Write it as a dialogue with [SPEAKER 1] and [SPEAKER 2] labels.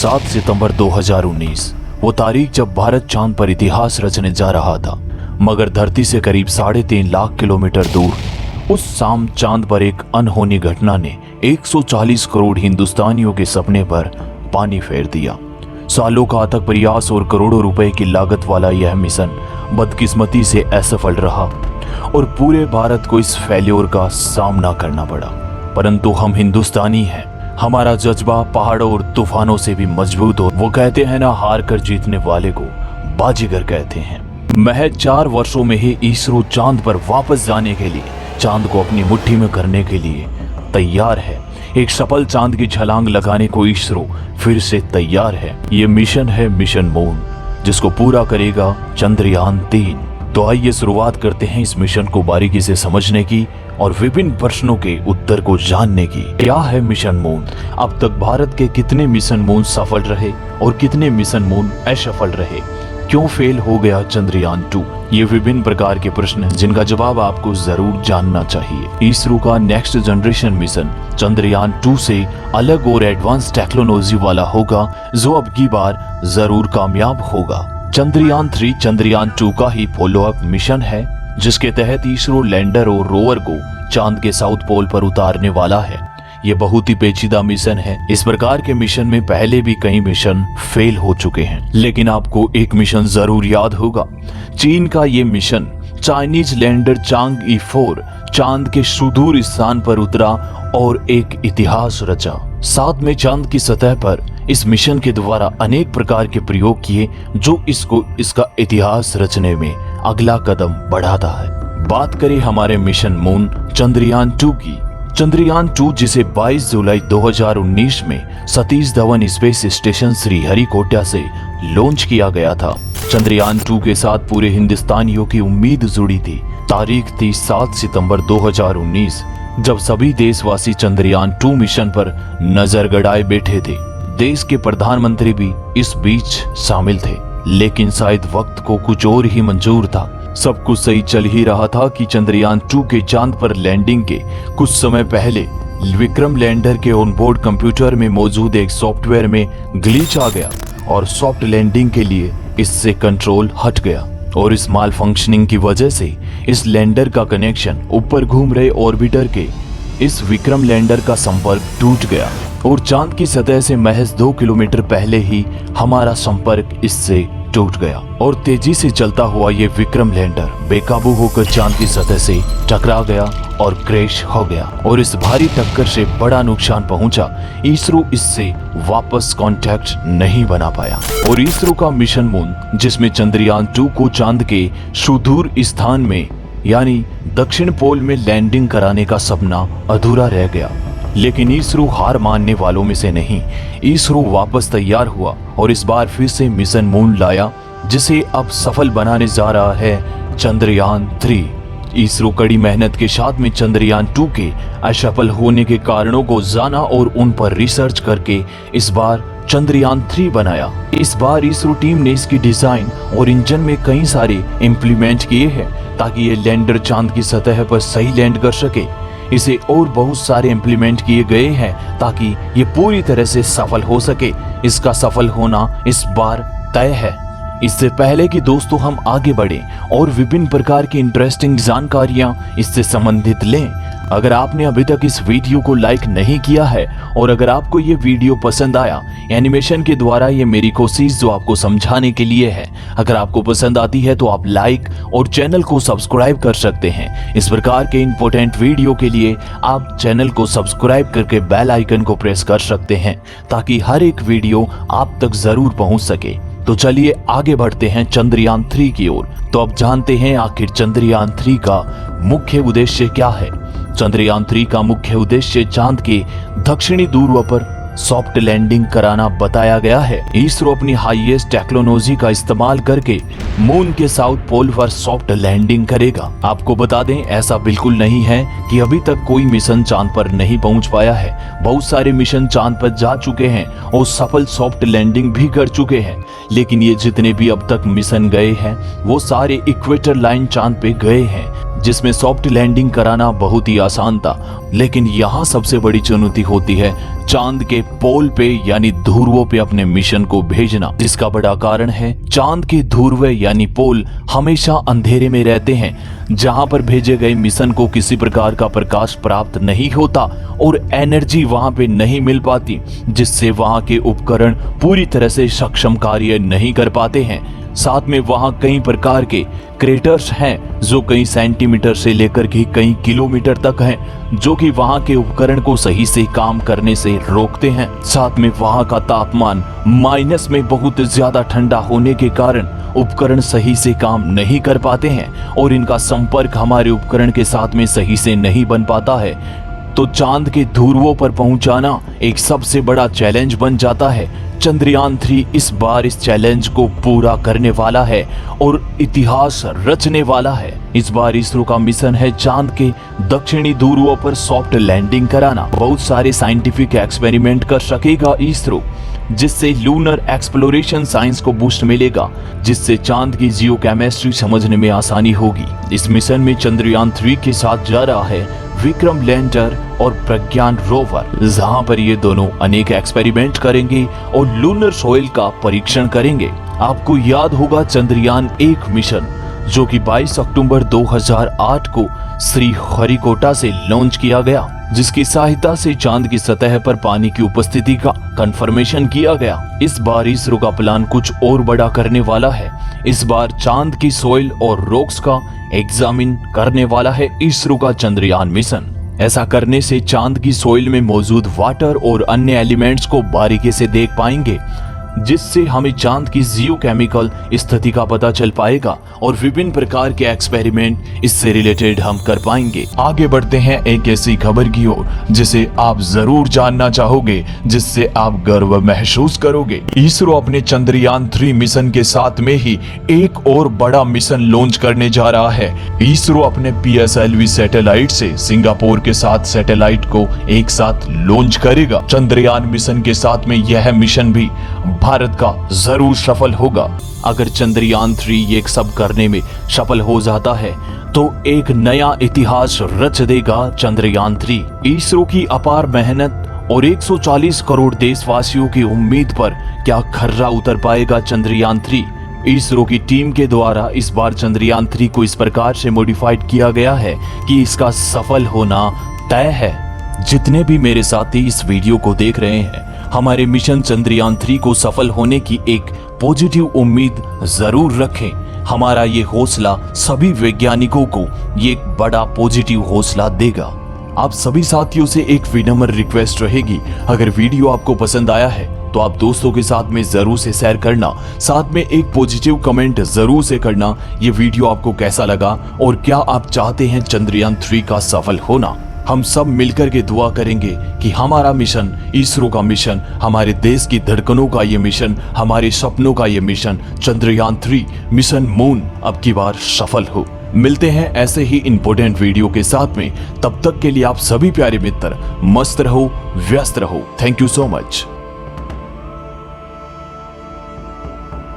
[SPEAKER 1] 7 सितंबर 2019 वो तारीख जब भारत चांद पर इतिहास रचने जा रहा था। मगर धरती से करीब 3.5 लाख किलोमीटर दूर उस शाम चांद पर एक अनहोनी घटना ने 140 करोड़ हिंदुस्तानियों के सपने पर पानी फेर दिया। सालों का अथक प्रयास और करोड़ों रुपए की लागत वाला यह मिशन बदकिस्मती से असफल रहा और पूरे भारत को इस फेल्योर का सामना करना पड़ा। परंतु हम हिंदुस्तानी हैं, हमारा जज्बा पहाड़ों और तूफानों से भी मजबूत हो। वो कहते हैं ना, हार कर जीतने वाले को बाजीगर कहते हैं। महज 4 वर्षों में ही इसरो चांद पर वापस जाने के लिए, चांद को अपनी मुट्ठी में करने के लिए तैयार है। एक सफल चांद की छलांग लगाने को इसरो फिर से तैयार है। ये मिशन है मिशन मून, जिसको पूरा करेगा चंद्रयान 3। तो आइए शुरुआत करते हैं इस मिशन को बारीकी से समझने की और विभिन्न प्रश्नों के उत्तर को जानने की। क्या है मिशन मून? अब तक भारत के कितने मिशन मून सफल रहे और कितने मिशन मून असफल रहे? क्यों फेल हो गया चंद्रयान 2? ये विभिन्न प्रकार के प्रश्न हैं जिनका जवाब आपको जरूर जानना चाहिए। इसरो का नेक्स्ट जनरेशन मिशन चंद्रयान 2 से अलग और एडवांस टेक्नोलॉजी वाला होगा, जो अब की बार जरूर कामयाब होगा। चंद्रयान 3 चंद्रयान 2 का ही फॉलो अप मिशन है, जिसके तहत इसरो लैंडर और रोवर को चांद के साउथ पोल पर उतारने वाला है। ये बहुत ही पेचीदा मिशन है। इस प्रकार के मिशन में पहले भी कई मिशन फेल हो चुके हैं, लेकिन आपको एक मिशन जरूर याद होगा। चीन का ये मिशन चाइनीज लैंडर चांग-ई 4 चांद के सुदूर स्थान पर उतरा और एक इतिहास रचा। साथ में चांद की सतह पर इस मिशन के द्वारा अनेक प्रकार के प्रयोग किए, जो इसको इसका इतिहास रचने में अगला कदम बढ़ाता है। बात करें हमारे मिशन मून चंद्रयान 2 की। चंद्रयान 2 जिसे 22 जुलाई 2019 में सतीश धवन स्पेस स्टेशन श्रीहरिकोटा से लॉन्च किया गया था। चंद्रयान 2 के साथ पूरे हिंदुस्तानियों की उम्मीद जुड़ी थी। तारीख थी 7 सितंबर 2019, जब सभी देशवासी चंद्रयान 2 मिशन पर नजर गड़ाए बैठे थे। देश के प्रधानमंत्री भी इस बीच शामिल थे, लेकिन शायद वक्त को कुछ और ही मंजूर था। सब कुछ सही चल ही रहा था कि चंद्रयान 2 के चांद पर लैंडिंग के कुछ समय पहले विक्रम लैंडर के ऑनबोर्ड कंप्यूटर में मौजूद एक सॉफ्टवेयर में ग्लिच आ गया और सॉफ्ट लैंडिंग के लिए इससे कंट्रोल हट गया। और इस माल फंक्शनिंग की वजह से इस लैंडर का कनेक्शन ऊपर घूम रहे ऑर्बिटर के इस विक्रम लैंडर का संपर्क टूट गया और चांद की सतह से महज 2 किलोमीटर पहले ही हमारा संपर्क इससे टूट गया। और तेजी से चलता हुआ ये विक्रम लैंडर बेकाबू होकर चांद की सतह से टकरा गया और क्रैश हो गया। और इस भारी टक्कर से बड़ा नुकसान पहुंचा। इसरो इससे वापस कांटेक्ट नहीं बना पाया। और इसरो का मिशन मून, जिसमें चंद्रयान 2 को चांद के सुदूर स्थान में यानी दक्षिण पोल में लैंडिंग कराने का सपना अधूरा रह गया। लेकिन इसरो हार मानने वालों में से नहीं। इसरो वापस तैयार हुआ और इस बार फिर से मिशन मून लाया, जिसे अब सफल बनाने जा रहा है चंद्रयान 3। इसरो कड़ी मेहनत के साथ में चंद्रयान 2 के असफल होने के कारणों को जाना और उन पर रिसर्च करके इस बार चंद्रयान 3 बनाया। इस बार इसरो टीम ने इसकी डिजाइन और इंजन में कई सारे इम्प्लीमेंट किए हैं, ताकि ये लैंडर चांद की सतह पर सही लैंड कर सके। इसे और बहुत सारे इम्प्लीमेंट किए गए हैं ताकि ये पूरी तरह से सफल हो सके। इसका सफल होना इस बार तय है। इससे पहले कि दोस्तों हम आगे बढ़े और विभिन्न प्रकार की इंटरेस्टिंग जानकारियां इससे संबंधित लें, अगर आपने अभी तक इस वीडियो को लाइक नहीं किया है और अगर आपको ये वीडियो पसंद आया, एनिमेशन के द्वारा ये मेरी कोशिश जो आपको समझाने के लिए है, अगर आपको पसंद आती है तो आप लाइक और चैनल को सब्सक्राइब कर सकते हैं। इस प्रकार के इंपॉर्टेंट वीडियो के लिए आप चैनल को सब्सक्राइब करके बेल आइकन को प्रेस कर सकते हैं, ताकि हर एक वीडियो आप तक जरूर पहुंच सके। तो चलिए आगे बढ़ते हैं चंद्रयान 3 की ओर। तो अब जानते हैं आखिर चंद्रयान 3 का मुख्य उद्देश्य क्या है। चंद्रयान 3 का मुख्य उद्देश्य चांद के दक्षिणी ध्रुव पर सॉफ्ट लैंडिंग कराना बताया गया है। इसरो अपनी हाईएस्ट टेक्नोलॉजी का इस्तेमाल करके मून के साउथ पोल पर सॉफ्ट लैंडिंग करेगा। आपको बता दें, ऐसा बिल्कुल नहीं है कि अभी तक कोई मिशन चांद पर नहीं पहुंच पाया है। बहुत सारे मिशन चांद पर जा चुके हैं और सफल सॉफ्ट लैंडिंग भी कर चुके हैं, लेकिन ये जितने भी अब तक मिशन गए हैं वो सारे इक्वेटर लाइन चांद पे गए हैं। जिसमें सॉफ्ट लैंडिंग कराना बहुत ही आसान था, लेकिन यहाँ सबसे बड़ी चुनौती होती है चांद के पोल पे यानी ध्रुवों पे अपने मिशन को भेजना। जिसका बड़ा कारण है चांद के ध्रुव यानी पोल हमेशा अंधेरे में रहते हैं, जहां पर भेजे गए मिशन को किसी प्रकार का प्रकाश प्राप्त नहीं होता और एनर्जी वहां पे नहीं मिल पाती, जिससे वहां के उपकरण पूरी तरह से सक्षम कार्य नहीं कर पाते हैं। साथ में वहां कई प्रकार के क्रेटर्स हैं जो कई सेंटीमीटर से लेकर के कई किलोमीटर तक हैं, जो कि वहां के उपकरण को सही से काम करने से रोकते हैं। साथ में वहां का तापमान माइनस में बहुत ज्यादा ठंडा होने के कारण उपकरण सही से काम नहीं कर पाते हैं और इनका संपर्क हमारे उपकरण के साथ में सही से नहीं बन पाता है। तो चांद के ध्रुवों पर पहुंचाना एक सबसे बड़ा चैलेंज बन जाता है। चंद्रयान 3 इस बार इस चैलेंज को पूरा करने वाला है और इतिहास रचने वाला है। इस बार इसरो का मिशन है चांद के दक्षिणी ध्रुवों पर सॉफ्ट लैंडिंग कराना। बहुत सारे साइंटिफिक एक्सपेरिमेंट कर सकेगा इसरो, जिससे लूनर एक्सप्लोरेशन साइंस को बूस्ट मिलेगा, जिससे चांद की जियोकेमिस्ट्री समझने में आसानी होगी। इस मिशन में चंद्रयान 3 के साथ जा रहा है विक्रम लैंडर और प्रज्ञान रोवर, जहां पर ये दोनों अनेक एक्सपेरिमेंट करेंगे और लूनर सॉइल का परीक्षण करेंगे। आपको याद होगा चंद्रयान 1 मिशन जो कि 22 अक्टूबर 2008 को श्रीहरिकोटा से लॉन्च किया गया, जिसकी सहायता से चांद की सतह पर पानी की उपस्थिति का कंफर्मेशन किया गया। इस बार इसरो का प्लान कुछ और बड़ा करने वाला है। इस बार चांद की सॉइल और रॉक्स का एग्जामिन करने वाला है इसरो का चंद्रयान मिशन। ऐसा करने से चांद की सॉइल में मौजूद वाटर और अन्य एलिमेंट्स को बारीकी से देख पाएंगे, जिससे हमें चांद की जियोकेमिकल स्थिति का पता चल पाएगा और विभिन्न प्रकार के एक्सपेरिमेंट इससे रिलेटेड हम कर पाएंगे। आगे बढ़ते हैं एक ऐसी खबर की ओर जिसे आप जरूर जानना चाहोगे, जिससे आप गर्व महसूस करोगे। इसरो अपने चंद्रयान 3 मिशन के साथ में ही एक और बड़ा मिशन लॉन्च करने जा रहा है। इसरो अपने PSLV सैटेलाइट से सिंगापुर के साथ सैटेलाइट को एक साथ लॉन्च करेगा। चंद्रयान मिशन के साथ में यह मिशन भी भारत का जरूर सफल होगा। अगर चंद्रयान 3 ये सब करने में सफल हो जाता है तो एक नया इतिहास रच देगा चंद्रयान 3। इसरो की अपार मेहनत और 140 करोड़ देशवासियों की उम्मीद पर क्या खर्रा उतर पाएगा चंद्रयान 3। इसरो की टीम के द्वारा इस बार चंद्रयान 3 को इस प्रकार से मॉडिफाइड किया गया है कि इसका सफल होना तय है। जितने भी मेरे साथी इस वीडियो को देख रहे हैं, हमारे मिशन चंद्रयान 3 को सफल होने की एक पॉजिटिव उम्मीद जरूर रखें। हमारा ये हौसला सभी वैज्ञानिकों को ये एक बड़ा पॉजिटिव हौसला देगा। आप सभी साथियों से एक विनम्र रिक्वेस्ट रहेगी, अगर वीडियो आपको पसंद आया है तो आप दोस्तों के साथ में जरूर से शेयर करना, साथ में एक पॉजिटिव कमेंट जरूर से करना ये वीडियो आपको कैसा लगा और क्या आप चाहते हैं चंद्रयान 3 का सफल होना। हम सब मिलकर के दुआ करेंगे कि हमारा मिशन, इसरो का मिशन, हमारे देश की धड़कनों का ये मिशन, हमारे सपनों का ये मिशन चंद्रयान 3 मिशन मून अब की बार सफल हो। मिलते हैं ऐसे ही इंपॉर्टेंट वीडियो के साथ में। तब तक के लिए आप सभी प्यारे मित्र मस्त रहो, व्यस्त रहो। Thank you so much.